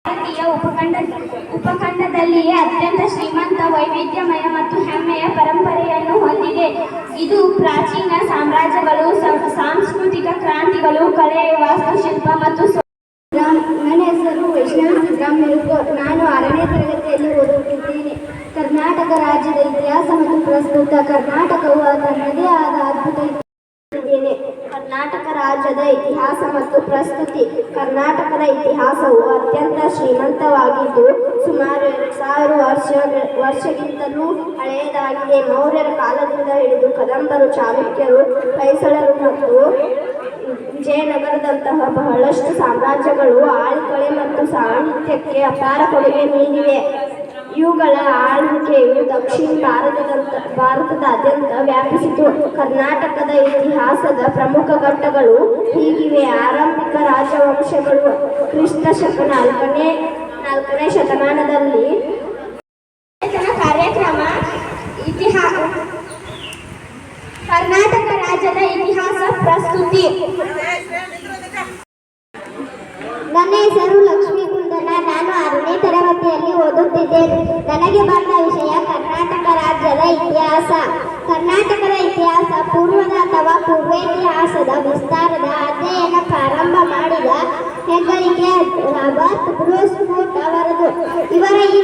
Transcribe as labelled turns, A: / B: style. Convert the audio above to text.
A: ಭಾರತೀಯ ಉಪಖಂಡದಲ್ಲಿಯೇ ಅತ್ಯಂತ ಶ್ರೀಮಂತ, ವೈವಿಧ್ಯಮಯ ಮತ್ತು ಹೆಮ್ಮೆಯ ಪರಂಪರೆಯನ್ನು ಹೊಂದಿದೆ. ಇದು ಪ್ರಾಚೀನ ಸಾಮ್ರಾಜ್ಯಗಳು, ಸಾಂಸ್ಕೃತಿಕ ಕ್ರಾಂತಿಗಳು, ಕಲೆ, ವಾಸ್ತುಶಿಲ್ಪ ಮತ್ತು
B: ನನ್ನ ಹೆಸರು ವೈಷ್ಣವಿ ಸಿದ್ದರಾಮ್ ಮೆಲುಕು. ನಾನು 6ನೇ ತರಗತಿಯಲ್ಲಿ ಓದುತ್ತಿದ್ದೇನೆ. ಕರ್ನಾಟಕ ರಾಜ್ಯದ ಇತಿಹಾಸ ಮತ್ತು ಪ್ರಸ್ತುತ. ಕರ್ನಾಟಕವು ತನ್ನದೇ ಆದ ಅದ್ಭುತ ಇದ್ದೇನೆ. ಕರ್ನಾಟಕ ರಾಜ್ಯದ ಇತಿಹಾಸ ಮತ್ತು ಪ್ರಸ್ತುತಿ. ಕರ್ನಾಟಕದ ಇತಿಹಾಸವು ಅತ್ಯಂತ ಶ್ರೀಮಂತವಾಗಿದ್ದು ಸುಮಾರು 2000 ವರ್ಷಕ್ಕಿಂತಲೂ ಹಳೆಯದಾಗಿದೆ. ಮೌರ್ಯರ ಕಾಲದಿಂದ ಹಿಡಿದು ಕದಂಬರು, ಚಾಲುಕ್ಯರು, ಹೊಯ್ಸಳರು ಮತ್ತು ವಿಜಯನಗರದಂತಹ ಬಹಳಷ್ಟು ಸಾಮ್ರಾಜ್ಯಗಳು ಆಳ್ವಿಕೆ ಮತ್ತು ಸಾಹಿತ್ಯಕ್ಕೆ ಅಪಾರ ಕೊಡುಗೆ ನೀಡಿವೆ. ಇವುಗಳ ಆಳ್ವಿಕೆಯು ದಕ್ಷಿಣ ಭಾರತದಾದ್ಯಂತ ವ್ಯಾಪಿಸಿತು. ಕರ್ನಾಟಕದ ಇತಿಹಾಸದ ಪ್ರಮುಖ ಘಟ್ಟಗಳು ಹೀಗಿವೆ. ಆರಂಭಿಕ ರಾಜವಂಶಗಳು ಕ್ರಿಸ್ತ ಶಕ 4ನೇ ಶತಮಾನದಲ್ಲಿ ಕಾರ್ಯಕ್ರಮ. ಕರ್ನಾಟಕ ರಾಜ್ಯದ ಇತಿಹಾಸ ಪ್ರಸ್ತುತಿ. ನನ್ನ ಹೆಸರು ಲಕ್ಷ್ಮೀ ಕುಂದನ. ನಾನು 6ನೇ ತರಗತಿಯಲ್ಲಿ ಓದುತ್ತಿದ್ದೇನೆ. ನನಗೆ ಬಂದ ವಿಷಯ ಕರ್ನಾಟಕ ರಾಜ್ಯದ ಇತಿಹಾಸ. ಕರ್ನಾಟಕದ ಇತಿಹಾಸ ಪೂರ್ವದ ಅಥವಾ ಪೂರ್ವೇತಿಹಾಸದ ವಿಸ್ತಾರದ ಅಧ್ಯಯನ ಪ್ರಾರಂಭ ಮಾಡಿದ ಹೆಗ್ಗಳಿಕೆ ರಾಬರ್ಟ್ ಬ್ರೂಸ್ ರೂಟ್ ಅವರದು. ಇವರ ಈ